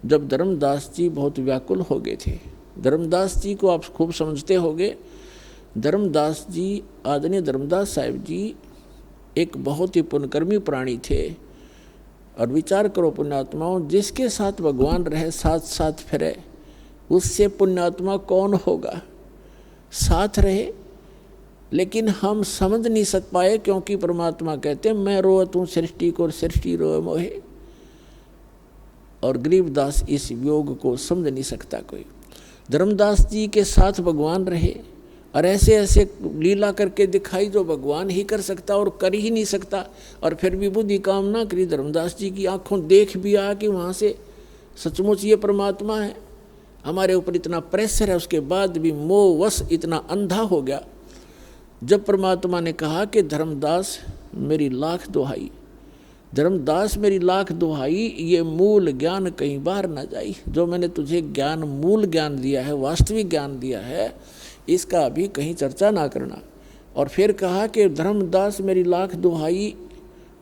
जब धर्मदास जी बहुत व्याकुल हो गए थे। धर्मदास जी को आप खूब समझते होंगे। धर्मदास जी, आदरणीय धर्मदास साहिब जी एक बहुत ही पुण्यकर्मी प्राणी थे। और विचार करो पुण्यात्माओं, जिसके साथ भगवान रहे, साथ साथ फिरे, उससे पुण्यात्मा कौन होगा। साथ रहे, लेकिन हम समझ नहीं सक पाए, क्योंकि परमात्मा कहते हैं मैं रोवत हूँ सृष्टि को और सृष्टि रोए मोहे। और गरीबदास इस योग को समझ नहीं सकता कोई। धर्मदास जी के साथ भगवान रहे और ऐसे ऐसे लीला करके दिखाई जो भगवान ही कर सकता और कर ही नहीं सकता। और फिर भी बुद्धि काम ना करी। धर्मदास जी की आंखों देख भी आ कि वहाँ से सचमुच ये परमात्मा है। हमारे ऊपर इतना प्रेशर है, उसके बाद भी मोहवश इतना अंधा हो गया। जब परमात्मा ने कहा कि धर्मदास मेरी लाख दुहाई, धर्मदास मेरी लाख दुहाई, ये मूल ज्ञान कहीं बाहर ना जाई। जो मैंने तुझे ज्ञान, मूल ज्ञान दिया है, वास्तविक ज्ञान दिया है, इसका अभी कहीं चर्चा ना करना। और फिर कहा कि धर्मदास मेरी लाख दुहाई,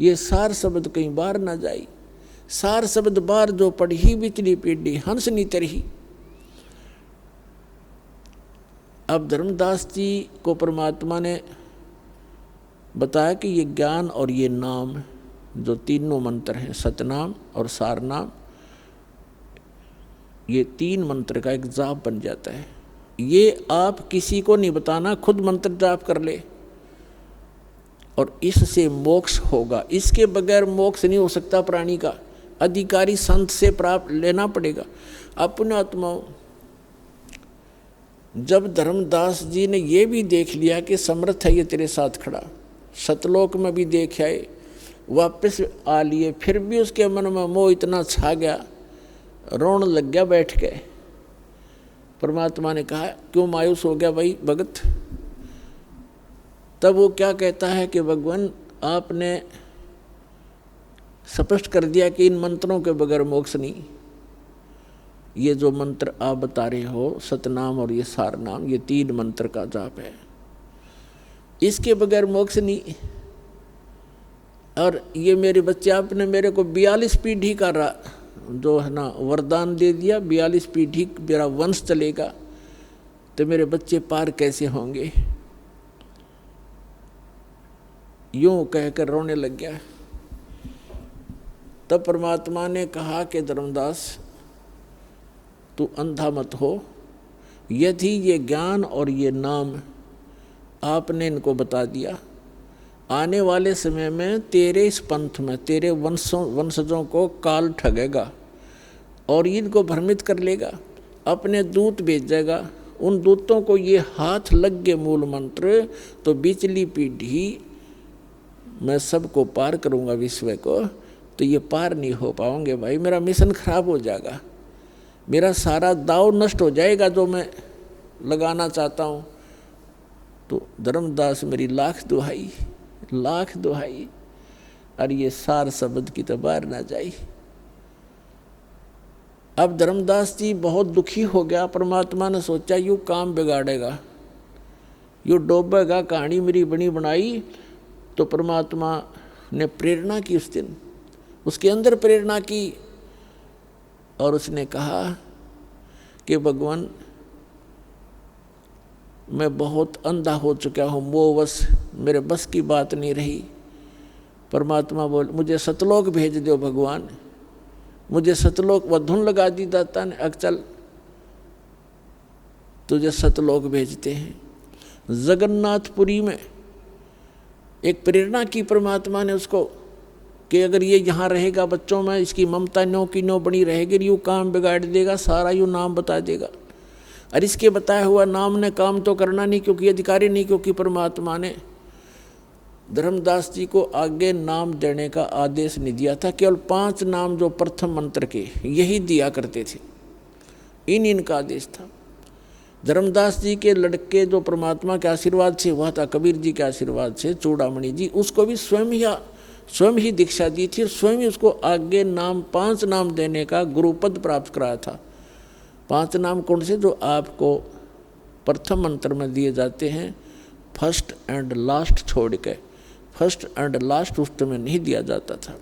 ये सार शब्द कहीं बाहर ना जाई। सार शब्द बार जो पढ़ी बिचली पीढ़ी हंस नी तरही। अब धर्मदास जी को परमात्मा ने बताया कि ये ज्ञान और ये नाम जो तीनों मंत्र हैं, सतनाम और सारनाम, ये तीन मंत्र का एक जाप बन जाता है। ये आप किसी को नहीं बताना, खुद मंत्र जाप कर ले और इससे मोक्ष होगा। इसके बगैर मोक्ष नहीं हो सकता प्राणी का। अधिकारी संत से प्राप्त लेना पड़ेगा। अपने आत्माओं, जब धर्मदास जी ने ये भी देख लिया कि समर्थ है ये तेरे साथ खड़ा, सतलोक में भी देख आए, वापस आ लिए, फिर भी उसके मन में मोह इतना छा गया, रोने लग गया बैठ के। परमात्मा ने कहा क्यों मायूस हो गया भाई भगत। तब वो क्या कहता है कि भगवान आपने स्पष्ट कर दिया कि इन मंत्रों के बगैर मोक्ष नहीं। ये जो मंत्र आप बता रहे हो, सतनाम और ये सारनाम, ये तीन मंत्र का जाप है, इसके बगैर मोक्ष नहीं। और ये मेरे बच्चे, आपने मेरे को 42 पीढ़ी का जो है ना वरदान दे दिया, 42 पीढ़ी मेरा वंश चलेगा, तो मेरे बच्चे पार कैसे होंगे। यूं कहकर रोने लग गया। तब परमात्मा ने कहा कि धर्मदास तू अंधा मत हो। यदि ये ज्ञान और ये नाम आपने इनको बता दिया, आने वाले समय में तेरे इस पंथ में तेरे वंशजों को काल ठगेगा और इनको भ्रमित कर लेगा। अपने दूत भेजेगा, उन दूतों को ये हाथ लग गए मूल मंत्र, तो बिचली पीढ़ी मैं सबको पार करूँगा विश्व को, तो ये पार नहीं हो पाओगे भाई। मेरा मिशन खराब हो जाएगा, मेरा सारा दाव नष्ट हो जाएगा जो मैं लगाना चाहता हूँ। तो धर्मदास मेरी लाख दुहाई, लाख दुहाई, और ये सार शब्द की तो बाहर ना जाई। अब धर्मदास जी बहुत दुखी हो गया। परमात्मा ने सोचा यूँ काम बिगाड़ेगा, यूँ डोबेगा, कहानी मेरी बनी बनाई। तो परमात्मा ने प्रेरणा की उस दिन, उसके अंदर प्रेरणा की और उसने कहा कि भगवान मैं बहुत अंधा हो चुका हूँ, मोहवश, मेरे बस की बात नहीं रही। परमात्मा बोल मुझे सतलोक भेज दो भगवान, मुझे सतलोक, वह धुन लगा दी दाता ने, अब चल तुझे सतलोक भेजते हैं। जगन्नाथपुरी में एक प्रेरणा की परमात्मा ने उसको कि अगर ये यहाँ रहेगा बच्चों में, इसकी ममता नो की नो बनी रहेगी, यूँ काम बिगाड़ देगा, सारा यूँ नाम बता देगा। और इसके बताया हुआ नाम ने काम तो करना नहीं, क्योंकि अधिकारी नहीं, क्योंकि परमात्मा ने धर्मदास जी को आगे नाम देने का आदेश नहीं दिया था। केवल 5 नाम जो प्रथम मंत्र के यही दिया करते थे, इनका आदेश था। धर्मदास जी के लड़के जो परमात्मा के आशीर्वाद से हुआ था, कबीर जी के आशीर्वाद से, चूड़ामणि जी, उसको भी स्वयं ही दीक्षा दी थी, स्वयं ही उसको आगे नाम 5 नाम देने का गुरुपद प्राप्त कराया था। 5 नाम कौन से? जो आपको प्रथम मंत्र में दिए जाते हैं, फर्स्ट एंड लास्ट छोड़ के। फर्स्ट एंड लास्ट उस में नहीं दिया जाता था।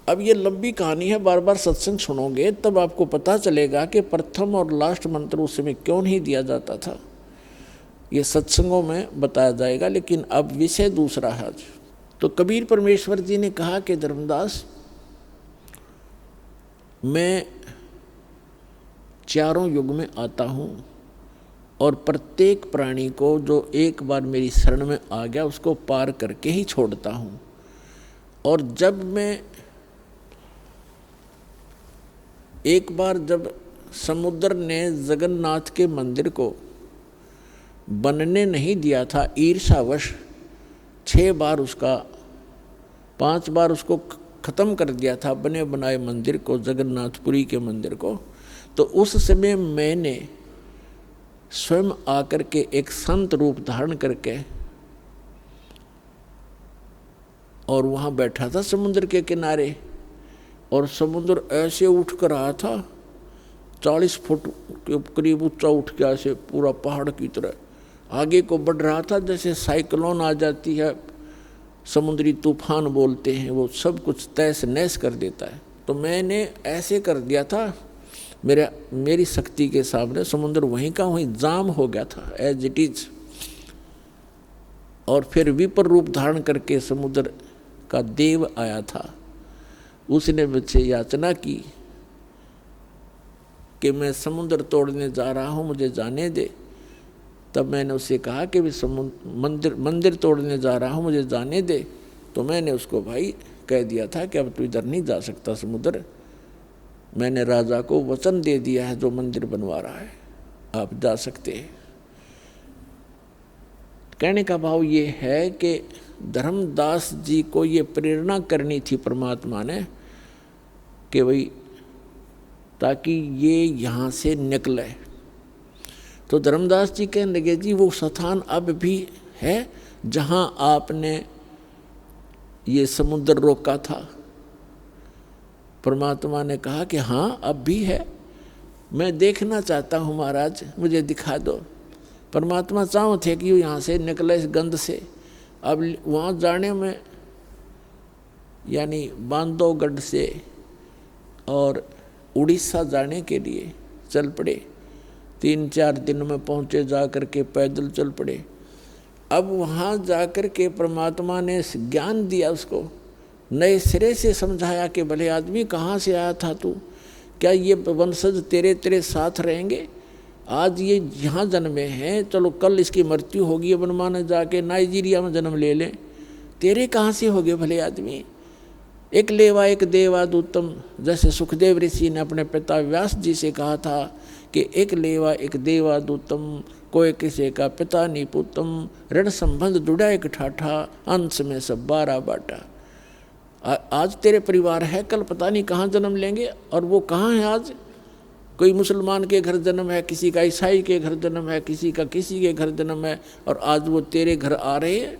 अब ये लंबी कहानी है, बार बार सत्संग सुनोगे तब आपको पता चलेगा कि प्रथम और लास्ट मंत्र उस समय क्यों नहीं दिया जाता था। ये सत्संगों में बताया जाएगा, लेकिन अब विषय दूसरा है आज। तो कबीर परमेश्वर जी ने कहा कि धर्मदास, मैं चारों युग में आता हूँ और प्रत्येक प्राणी को जो एक बार मेरी शरण में आ गया उसको पार करके ही छोड़ता हूँ। और जब मैं एक बार जब समुद्र ने जगन्नाथ के मंदिर को बनने नहीं दिया था, ईर्ष्यावश 5 बार उसको ख़त्म कर दिया था बने बनाए मंदिर को, जगन्नाथपुरी के मंदिर को, तो उस समय मैंने स्वयं आकर के एक संत रूप धारण करके और वहाँ बैठा था समुद्र के किनारे, और समुद्र ऐसे उठ कर रहा था, 40 फुट के करीब ऊंचा उठ के ऐसे पूरा पहाड़ की तरह आगे को बढ़ रहा था। जैसे साइक्लोन आ जाती है, समुद्री तूफान बोलते हैं, वो सब कुछ तहस नहस कर देता है। तो मैंने ऐसे कर दिया था, मेरी शक्ति के सामने समुद्र वहीं का वहीं जाम हो गया था एज इट इज। और फिर विपर रूप धारण करके समुद्र का देव आया था, उसने मुझसे याचना की कि मैं समुद्र तोड़ने जा रहा हूँ, मुझे जाने दे। तब मैंने उससे कहा कि मंदिर तोड़ने जा रहा हूँ, मुझे जाने दे। तो मैंने उसको भाई कह दिया था कि अब तू इधर नहीं जा सकता समुद्र, मैंने राजा को वचन दे दिया है जो मंदिर बनवा रहा है, आप जा सकते हैं। कहने का भाव ये है कि धर्मदास जी को ये प्रेरणा करनी थी परमात्मा ने कि भाई ताकि ये यहाँ से निकले। तो धर्मदास जी कहने लगे, जी वो स्थान अब भी है जहाँ आपने ये समुद्र रोका था। परमात्मा ने कहा कि हाँ अब भी है, मैं देखना चाहता हूँ महाराज, मुझे दिखा दो। परमात्मा चाहो थे कि यहाँ से निकले इस गंध से। अब वहाँ जाने में यानी बांधवगढ़ से और उड़ीसा जाने के लिए चल पड़े, 3-4 दिन में पहुँचे, जा कर के पैदल चल पड़े। अब वहाँ जा कर के परमात्मा ने ज्ञान दिया, उसको नए सिरे से समझाया कि भले आदमी कहाँ से आया था तू, क्या ये वंशज तेरे साथ रहेंगे? आज ये यहाँ जन्मे हैं, चलो कल इसकी मृत्यु होगी, बनमाने जाके नाइजीरिया में जन्म ले लें, तेरे कहाँ से हो गए भले आदमी? एक लेवा एक देवादूतम, जैसे सुखदेव ऋषि ने अपने पिता व्यास जी से कहा था कि एक लेवा एक देवादूतम, कोई किसी का पिता नहीं पुतम, ऋण संबंध जुड़ा एक ठाठा, अंश में सब 12 बाटा। आज तेरे परिवार है, कल पता नहीं कहाँ जन्म लेंगे। और वो कहाँ है आज? कोई मुसलमान के घर जन्म है, किसी का ईसाई के घर जन्म है, किसी के घर जन्म है, और आज वो तेरे घर आ रहे हैं।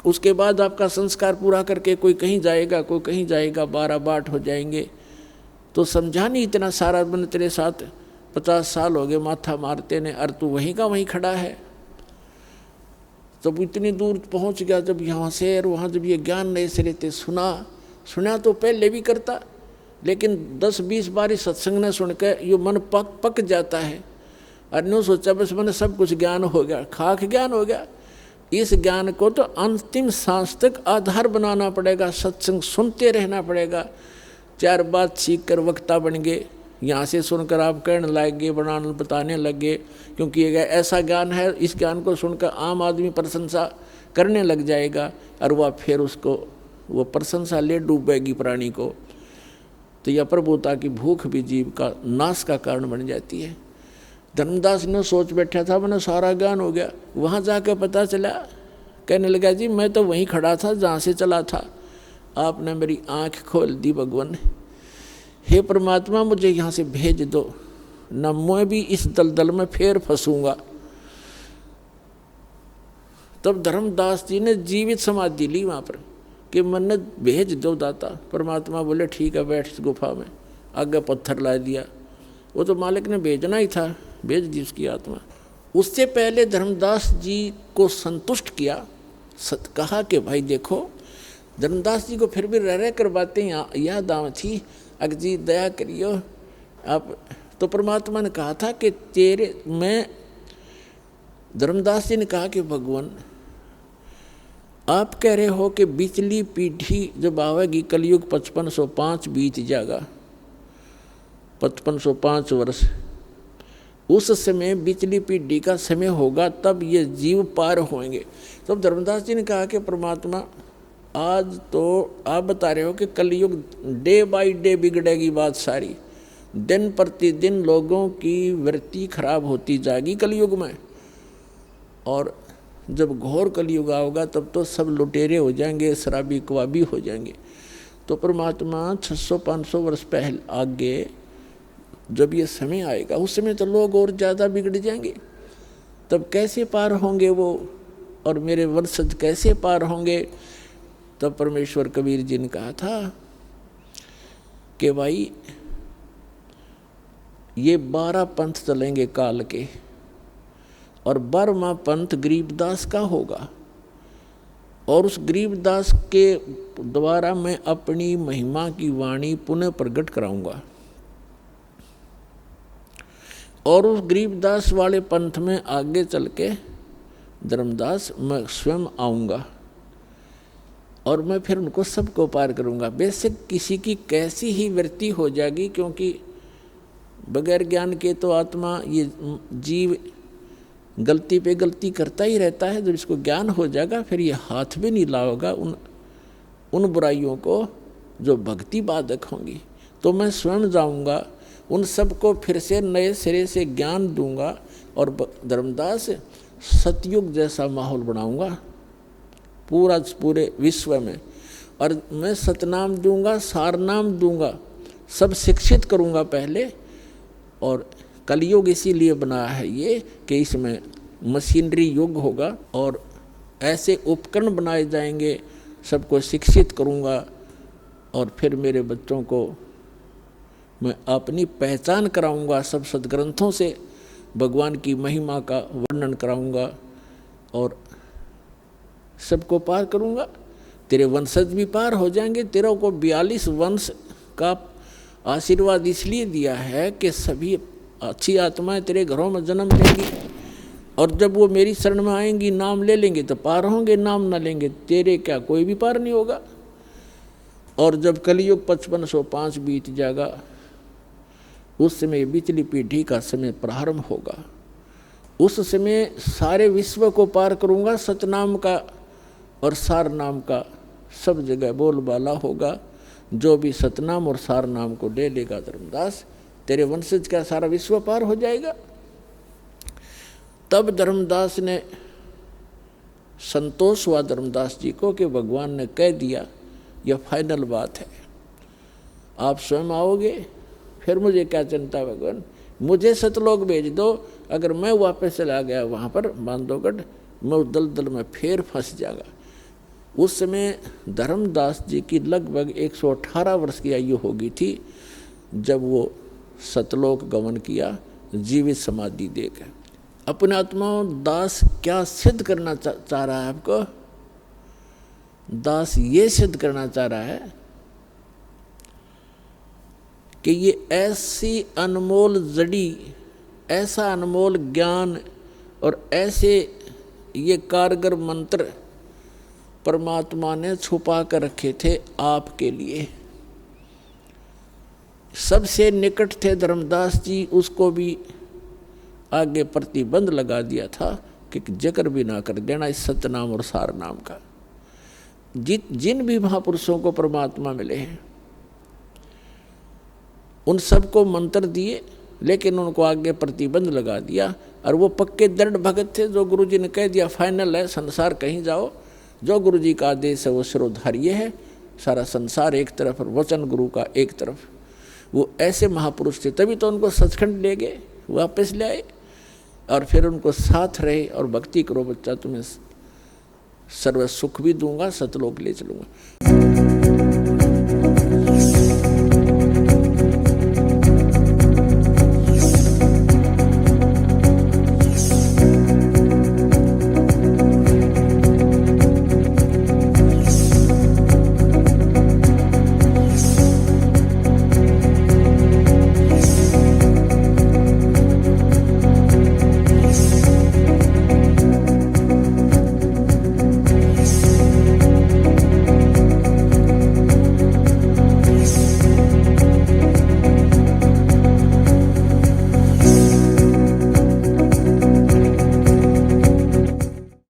उसके बाद आपका संस्कार पूरा करके कोई कहीं जाएगा, कोई कहीं जाएगा, 12 बाट हो जाएंगे। तो समझा नहीं, इतना सारा मन तेरे साथ 50 साल हो गए माथा मारते ने, और तू वहीं का वहीं खड़ा है। जब इतनी दूर पहुंच गया, जब यहाँ से और वहाँ जब ये ज्ञान नए सिरे से सुना तो पहले भी करता, लेकिन 10-20 बार इस सत्संग ने सुनकर ये मन पक जाता है। और न्यू सोचा बस मैंने सब कुछ ज्ञान हो गया, खाक ज्ञान हो गया। इस ज्ञान को तो अंतिम सांस तक आधार बनाना पड़ेगा, सत्संग सुनते रहना पड़ेगा। 4 बात सीख कर वक्ता बन गए, यहाँ से सुनकर आप कहने लगे, बताने लगे, क्योंकि ये ऐसा ज्ञान है, इस ज्ञान को सुनकर आम आदमी प्रशंसा करने लग जाएगा, और वह फिर उसको वो प्रशंसा ले डूबेगी प्राणी को। तो यह प्रभुता की भूख भी जीव का नाश का कारण बन जाती है। धर्मदास ने सोच बैठा था मैंने सारा ज्ञान हो गया, वहाँ जाकर पता चला, कहने लगा जी मैं तो वहीं खड़ा था जहाँ से चला था, आपने मेरी आँख खोल दी भगवान। हे परमात्मा मुझे यहाँ से भेज दो, न मैं भी इस दलदल में फिर फंसूंगा। तब धर्मदास जी ने जीवित समाधि ली वहाँ पर कि मन्नत भेज दो दाता। परमात्मा बोले ठीक है, बैठ इस गुफा में। आगे पत्थर ला दिया, वो तो मालिक ने भेजना ही था, भेज दी उसकी आत्मा। उससे पहले धर्मदास जी को संतुष्ट किया, कहा कि भाई देखो धर्मदास जी को फिर भी रह कर बातें याद आव थी। अग जी दया करियो आप। तो परमात्मा ने कहा था कि धर्मदास जी ने कहा कि भगवान आप कह रहे हो कि बिचली पीढ़ी जब आवेगी, कलयुग 5505 बीत जाएगा, 5505 वर्ष, उस समय बिचली पीढ़ी का समय होगा, तब ये जीव पार होंगे। तब धर्मदास जी ने कहा कि परमात्मा आज तो आप बता रहे हो कि कलयुग डे बाय डे बिगड़ेगी बात सारी, दिन प्रतिदिन लोगों की वृत्ति खराब होती जाएगी कलयुग में, और जब घोर कलयुग आओगा तब तो सब लुटेरे हो जाएंगे, शराबी कवाबी हो जाएंगे। तो परमात्मा 600-500 वर्ष पहले आगे जब ये समय आएगा, उस समय तो लोग और ज़्यादा बिगड़ जाएंगे, तब कैसे पार होंगे वो, और मेरे वंशज कैसे पार होंगे। तब परमेश्वर कबीर जी ने कहा था कि भाई ये 12 पंथ चलेंगे काल के, और 12वां पंथ गरीबदास का होगा, और उस गरीबदास के द्वारा मैं अपनी महिमा की वाणी पुनः प्रकट कराऊंगा, और उस गरीबदास वाले पंथ में आगे चल के धर्मदास मैं स्वयं आऊँगा, और मैं फिर उनको सबको पार करूँगा। बेशक किसी की कैसी ही वृत्ति हो जाएगी, क्योंकि बगैर ज्ञान के तो आत्मा ये जीव गलती पे गलती करता ही रहता है। जब इसको ज्ञान हो जाएगा फिर ये हाथ भी नहीं लाओगा उन बुराइयों को जो भक्ति बाधक होंगी। तो मैं स्वयं जाऊंगा, उन सबको फिर से नए सिरे से ज्ञान दूंगा, और धर्मदास सतयुग जैसा माहौल बनाऊंगा पूरे विश्व में, और मैं सतनाम दूंगा, सारनाम दूंगा, सब शिक्षित करूंगा पहले। और कलयुग इसीलिए बनाया है ये कि इसमें मशीनरी युग होगा, और ऐसे उपकरण बनाए जाएंगे, सबको शिक्षित करूंगा, और फिर मेरे बच्चों को मैं अपनी पहचान कराऊंगा, सब सदग्रंथों से भगवान की महिमा का वर्णन कराऊंगा, और सबको पार करूंगा। तेरे वंशज भी पार हो जाएंगे। तेरे को 42 वंश का आशीर्वाद इसलिए दिया है कि सभी अच्छी आत्माएं तेरे घरों में जन्म लेंगी, और जब वो मेरी शरण में आएंगी, नाम ले लेंगे तो पार होंगे, नाम ना लेंगे तेरे क्या कोई भी पार नहीं होगा। और जब कलयुग 5505 बीत जाएगा, उस समय बिचली पीढ़ी का समय प्रारंभ होगा। उस समय सारे विश्व को पार करूंगा, सतनाम का और सार नाम का सब जगह बोलबाला होगा। जो भी सतनाम और सार नाम को ले लेगा धर्मदास, तेरे वंशज का सारा विश्व पार हो जाएगा। तब धर्मदास ने संतोष हुआ धर्मदास जी को कि भगवान ने कह दिया, यह फाइनल बात है, आप स्वयं आओगे, फिर मुझे क्या चिंता भगवान, मुझे सतलोक भेज दो। अगर मैं वापस चला गया वहाँ पर बांधवगढ़, मैं उस दलदल में फिर फंस जाएगा। उस समय धर्मदास जी की लगभग 118 वर्ष की आयु हो गई थी जब वो सतलोक गमन किया जीवित समाधि देकर। अपने आत्माओं, दास क्या सिद्ध करना चाह रहा है आपको? दास ये सिद्ध करना चाह रहा है कि ये ऐसी अनमोल जड़ी, ऐसा अनमोल ज्ञान और ऐसे ये कारगर मंत्र परमात्मा ने छुपा कर रखे थे आपके लिए। सबसे निकट थे धर्मदास जी, उसको भी आगे प्रतिबंध लगा दिया था कि जिक्र भी ना कर देना इस सतनाम और सार नाम का। जिन भी महापुरुषों को परमात्मा मिले हैं उन सबको मंत्र दिए, लेकिन उनको आगे प्रतिबंध लगा दिया। और वो पक्के दृढ़ भगत थे, जो गुरु जी ने कह दिया फाइनल है, संसार कहीं जाओ, जो गुरु जी का आदेश है वो शिरोधार्य है, सारा संसार एक तरफ और वचन गुरु का एक तरफ। वो ऐसे महापुरुष थे, तभी तो उनको सचखंड ले गए, वापस ले आए, और फिर उनको साथ रहे और भक्ति करो बच्चा, तुम्हें सर्व सुख भी दूंगा, सतलोक ले चलूँगा।